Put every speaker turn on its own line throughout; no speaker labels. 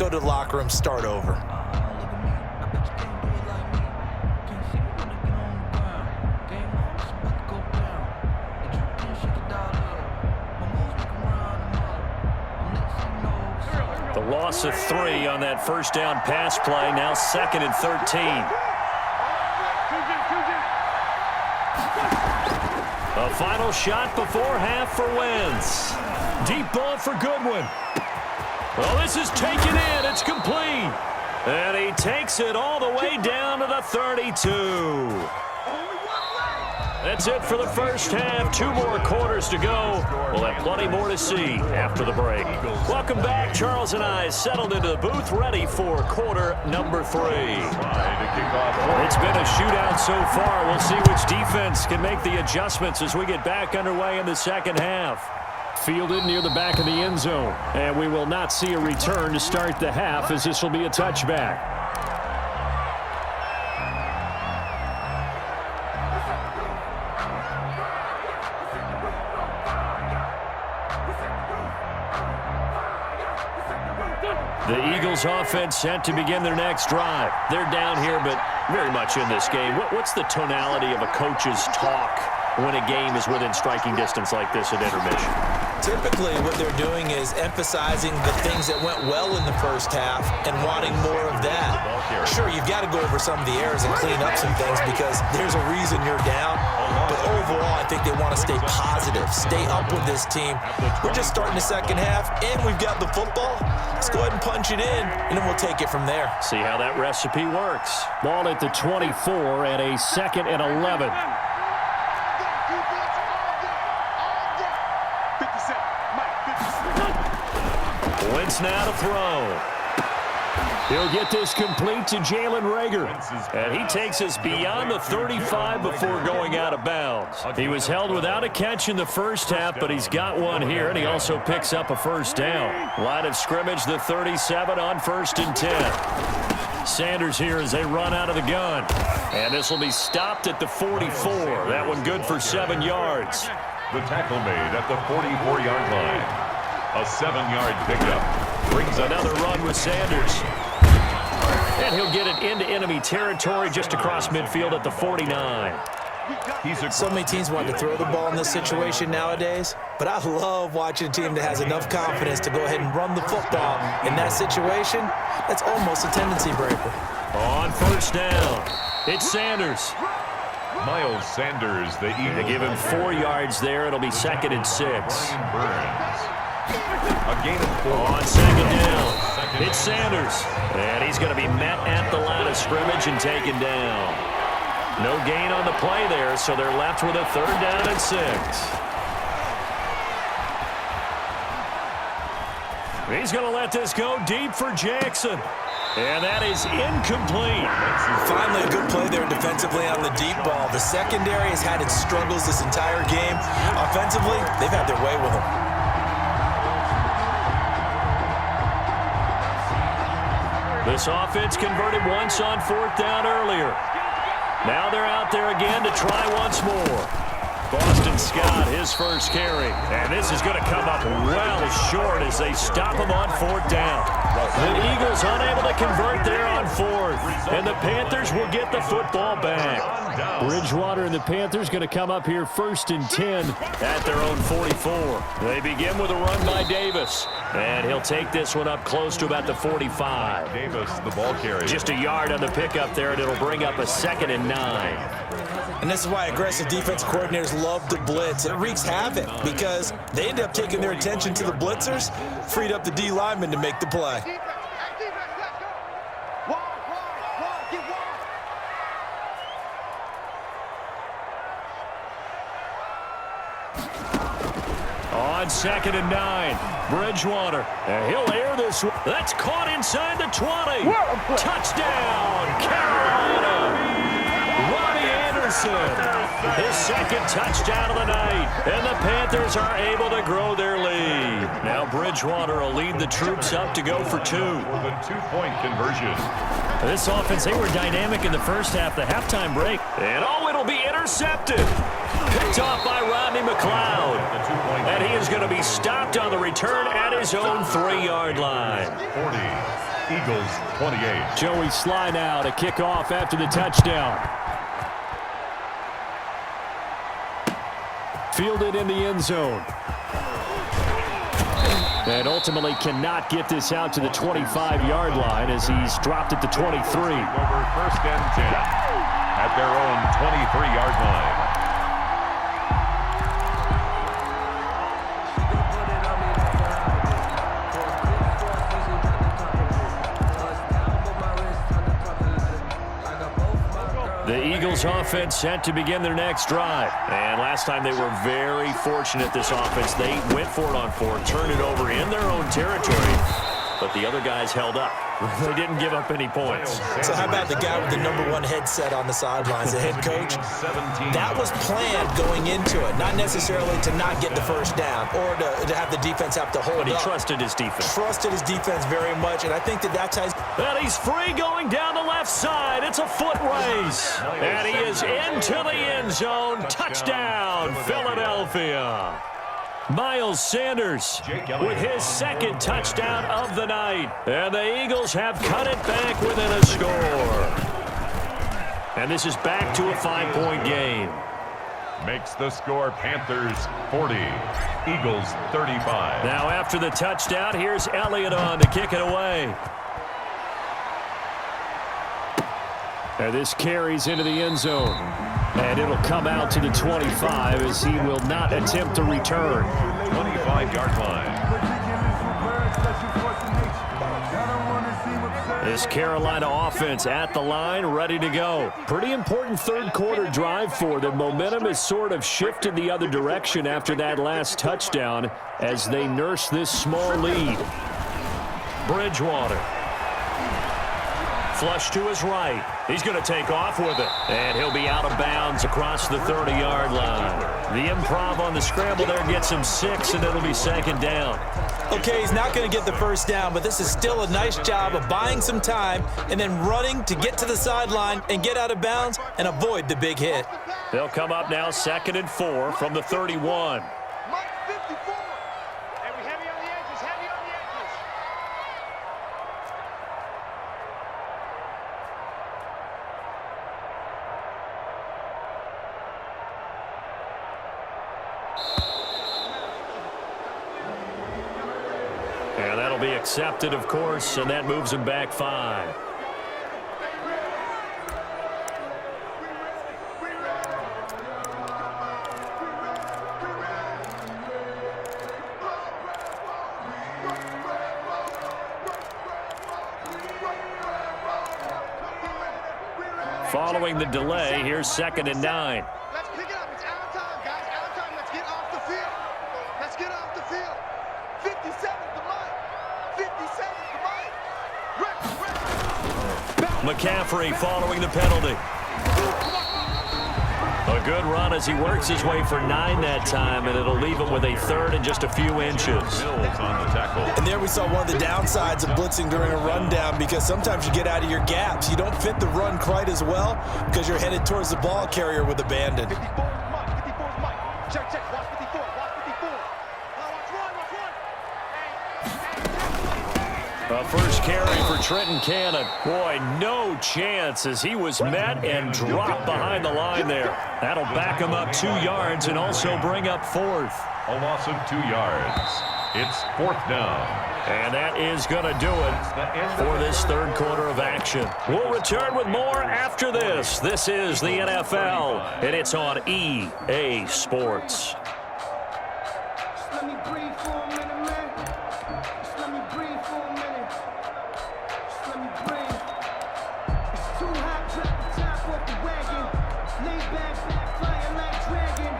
go to the locker room, start over.
The loss of 3 on that first down pass play, now 2nd and 13. A final shot before half for Wentz. Deep ball for Goodwin. Well, this is taken in. It's complete. And he takes it all the way down to the 32. That's it for the first half. 2 more quarters to go. We'll have plenty more to see after the break. Welcome back. Charles and I settled into the booth, ready for quarter number 3. It's been a shootout so far. We'll see which defense can make the adjustments as we get back underway in the second half. Fielded near the back of the end zone. And we will not see a return to start the half, as this will be a touchback. The Eagles offense set to begin their next drive. They're down here, but very much in this game. What's the tonality of a coach's talk when a game is within striking distance like this at intermission?
Typically, what they're doing is emphasizing the things that went well in the first half and wanting more of that. Sure, you've got to go over some of the errors and clean up some things because there's a reason you're down. But overall, I think they want to stay positive, stay up with this team. We're just starting the second half, and we've got the football. Let's go ahead and punch it in, and then we'll take it from there.
See how that recipe works. Ball at the 24 and a 2nd and 11. Wentz now to throw. He'll get this complete to Jalen Reagor. And he takes us beyond the 35 before going out of bounds. He was held without a catch in the first half, but he's got one here, and he also picks up a first down. Line of scrimmage, the 37 on 1st and 10. Sanders here as they run out of the gun. And this will be stopped at the 44. That one good for 7 yards.
The tackle made at the 44-yard line. A 7-yard pickup brings
another run with Sanders. And he'll get it into enemy territory just across midfield at the 49.
So many teams want to throw the ball in this situation nowadays, but I love watching a team that has enough confidence to go ahead and run the football. In that situation, that's almost a tendency breaker.
On first down, it's Sanders.
Miles Sanders, the Eagles.
They give him 4 yards there. It'll be 2nd and 6.
A gain of 4.
On 2nd down, it's Sanders. And he's going to be met at the line of scrimmage and taken down. No gain on the play there, so they're left with a 3rd down and 6. He's going to let this go deep for Jackson. And that is incomplete.
Finally, a good play there defensively on the deep ball. The secondary has had its struggles this entire game. Offensively, they've had their way with them.
This offense converted once on 4th down earlier. Now they're out there again to try once more. Boston Scott, his first carry. And this is going to come up well short as they stop him on 4th down. The Eagles unable to convert there on 4th. And the Panthers will get the football back. Bridgewater and the Panthers going to come up here 1st and 10 at their own 44. They begin with a run by Davis. And he'll take this one up close to about the 45.
Davis, the ball carrier.
Just a yard on the pickup there, and it'll bring up a 2nd and 9.
And this is why aggressive defense coordinators love to blitz. It wreaks havoc because they end up taking their attention to the blitzers, freed up the D lineman to make the play.
On 2nd and 9, Bridgewater. And he'll air this one. That's caught inside the 20. Touchdown, Carolina. His 2nd touchdown of the night, and the Panthers are able to grow their lead. Now Bridgewater will lead the troops up to go for 2.
For the 2-point conversion.
This offense, they were dynamic in the first half, the halftime break. And it'll be intercepted. Picked off by Rodney McLeod. And he is going to be stopped on the return at his own 3-yard line.
40. Eagles 28.
Joey Sly now to kick off after the touchdown. Fielded in the end zone. And ultimately cannot get this out to the 25-yard line as he's dropped at the 23.
Over 1st and 10 at their own 23-yard line.
The Eagles offense set to begin their next drive. And last time they were very fortunate, this offense. They went for it on 4, turned it over in their own territory, but the other guys held up. They didn't give up any points.
So how about the guy with the #1 headset on the sidelines, the head coach? That was planned going into it, not necessarily to not get the first down or to have the defense have to hold
But he
up.
trusted his defense.
Trusted his defense very much, and I think that's how
And he's free going down the left side. It's a foot race. And he is into the end zone. Touchdown, Philadelphia. Miles Sanders with his 2nd touchdown of the night. And the Eagles have cut it back within a score. And this is back to a 5-point game.
Makes the score Panthers 40, Eagles 35.
Now after the touchdown, here's Elliott on to kick it away. And this carries into the end zone. And it'll come out to the 25 as he will not attempt to return.
25-yard line.
This Carolina offense at the line, ready to go. Pretty important 3rd quarter drive for them. Momentum has sort of shifted the other direction after that last touchdown as they nurse this small lead. Bridgewater. Flush to his right. He's going to take off with it. And he'll be out of bounds across the 30-yard line. The improv on the scramble there gets him 6, and it'll be 2nd down.
Okay, he's not going to get the first down, but this is still a nice job of buying some time and then running to get to the sideline and get out of bounds and avoid the big hit.
They'll come up now 2nd and 4 from the 31. And that'll be accepted, of course, and that moves him back 5. Following the delay, here's 2nd and 9.
Let's pick it up. It's our time, guys. Our time. Let's get off the field. Let's get off the field. 57 to Mike. 57 to Mike.
McCaffrey following the penalty. A good run as he works his way for 9 that time, and it'll leave him with a 3rd and just a few inches.
Mills on the tackle.
And there we saw one of the downsides of blitzing during a rundown because sometimes you get out of your gaps. You don't fit the run quite as well because you're headed towards the ball carrier with abandon.
54 is Mike. 54 is Mike. Check, check. Watch 54. Watch 54. Watch run. Watch run.
A first carry for Trenton Cannon. Boy, no chance as he was met and dropped behind the line there. That'll back him up 2 yards and also bring up 4th.
A loss of 2 yards. It's 4th down.
And that is going to do it for this 3rd quarter of action. We'll return with more after this. This is the NFL, and it's on EA Sports.
Just let me breathe for a minute, man. Just let me breathe for a minute. Just let me breathe. It's too hot, drop the top off the wagon. Lay back, flying like dragon.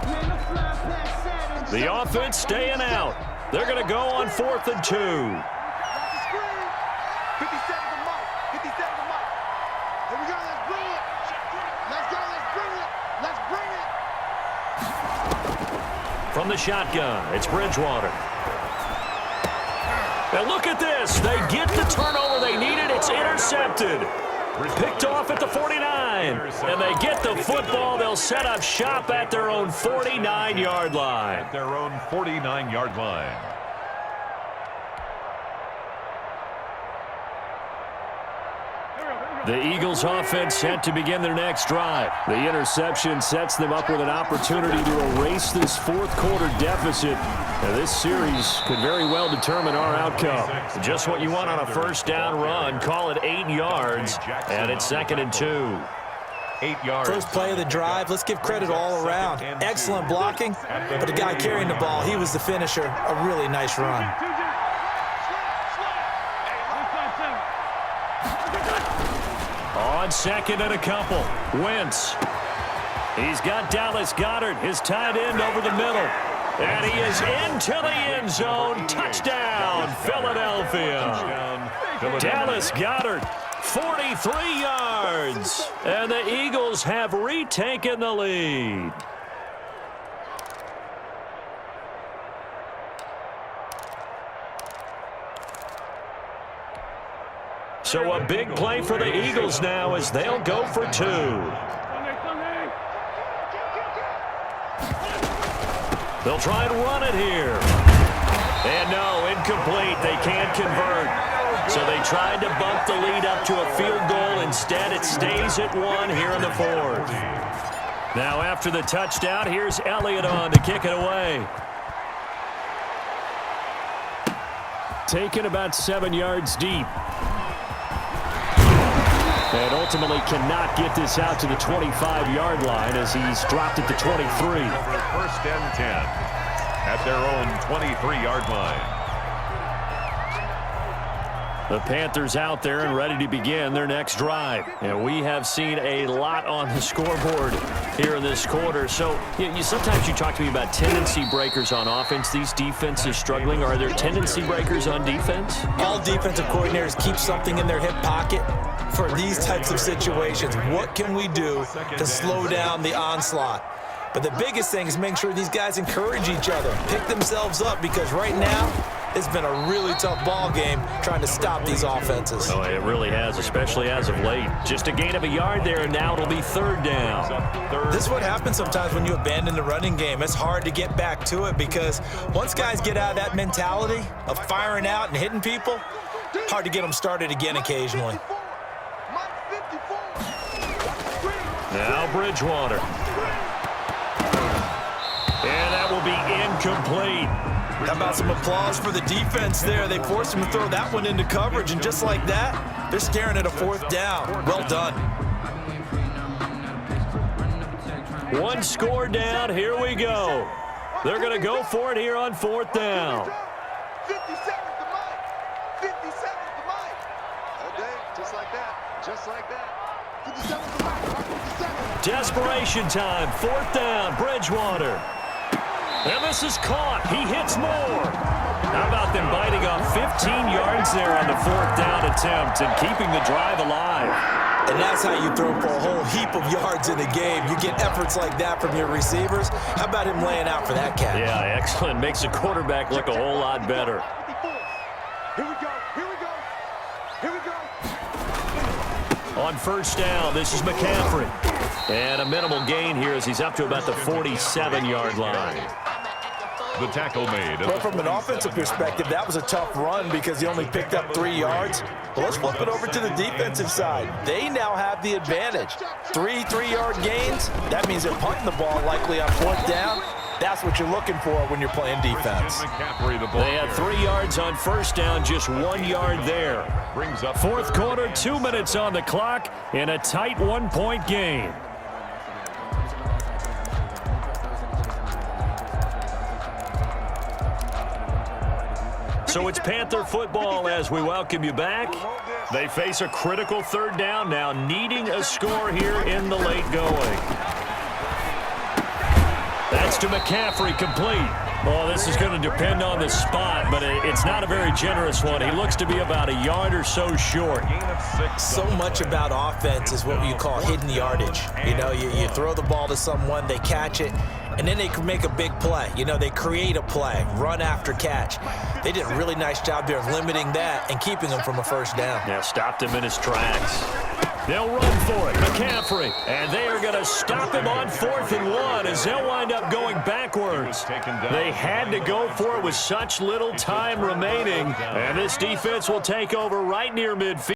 Man, I'm flying past Saturn.
The offense staying out. They're going to go on 4th and 2.
Watch the screen. 57 to Mike. 57 to Mike. Here we go. Let's bring it. Let's go. Let's bring it. Let's bring it.
From the shotgun, it's Bridgewater. And look at this. They get the turnover they needed. It's intercepted. Picked off at the 49. And they get the football. They'll set up shop at their own 49-yard line.
At their own 49-yard line.
The Eagles offense set to begin their next drive. The interception sets them up with an opportunity to erase this fourth quarter deficit. Now, this series could very well determine our outcome. Just what you want on a first down run. Call it 8 yards, and it's 2nd and 2.
8 yards.
First play of the drive, let's give credit all around. Excellent blocking, but the guy carrying the ball, he was the finisher. A really nice run.
On 2nd and a couple, Wentz. He's got Dallas Goedert, his tight end, over the middle. And he is into the end zone. Touchdown, Philadelphia. Dallas Goedert, 43 yards. And the Eagles have retaken the lead. So a big play for the Eagles now as they'll go for 2. They'll try and run it here. And no, incomplete. They can't convert. So they tried to bump the lead up to a field goal. Instead, it stays at 1 here in the 4th. Now after the touchdown, here's Elliott on to kick it away. Taken about 7 yards deep. And ultimately cannot get this out to the 25-yard line as he's dropped at the 23.
First and 10 at their own 23-yard line.
The Panthers out there and ready to begin their next drive. And we have seen a lot on the scoreboard here in this quarter. So sometimes you talk to me about tendency breakers on offense. These defenses struggling. Are there tendency breakers on defense?
All defensive coordinators keep something in their hip pocket for these types of situations. What can we do to slow down the onslaught? But the biggest thing is making sure these guys encourage each other, pick themselves up, because right now it's been a really tough ball game trying to stop these offenses.
Oh, it really has, especially as of late. Just a gain of a yard there, and now it'll be 3rd down.
This is what happens sometimes when you abandon the running game. It's hard to get back to it because once guys get out of that mentality of firing out and hitting people, hard to get them started again occasionally.
Now Bridgewater. And that will be incomplete.
How about some applause for the defense there? They forced him to throw that one into coverage, and just like that, they're staring at a 4th down. Well done.
1 score down. Here we go. They're going to go for it here on 4th down.
57 to Mike. 57 to Mike. Okay, just like that. Just like that. 57 to Mike. 57.
Desperation time. 4th down. Bridgewater. And this is caught. He hits more. How about them biting off 15 yards there on the 4th down attempt and keeping the drive alive?
And that's how you throw for a whole heap of yards in a game. You get efforts like that from your receivers. How about him laying out for that catch?
Yeah, excellent. Makes the quarterback look a whole lot better.
Here we go. Here we go. Here we go.
On 1st down, this is McCaffrey. And a minimal gain here as he's up to about the 47-yard line.
The tackle made.
But from an offensive perspective, that was a tough run because he only picked up 3 yards. Well, let's flip it over to the defensive side. They now have the advantage. 3 3-yard gains. That means they're punting the ball likely on 4th down. That's what you're looking for when you're playing defense.
They had 3 yards on 1st down, just 1 yard there. 4th quarter, 2 minutes on the clock, and a tight 1-point game. So it's Panther football as we welcome you back. They face a critical 3rd down now, needing a score here in the late going. That's to McCaffrey, complete. Oh, this is going to depend on the spot, but it's not a very generous one. He looks to be about a yard or so short.
So much about offense is what you call hidden yardage. You know, you throw the ball to someone, they catch it, and then they can make a big play. You know, they create a play, run after catch. They did a really nice job there of limiting that and keeping him from a 1st down.
Yeah, stopped him in his tracks. They'll run for it, McCaffrey, and they are going to stop him on 4th and 1 as they'll wind up going backwards. They had to go for it with such little time remaining, and this defense will take over right near midfield.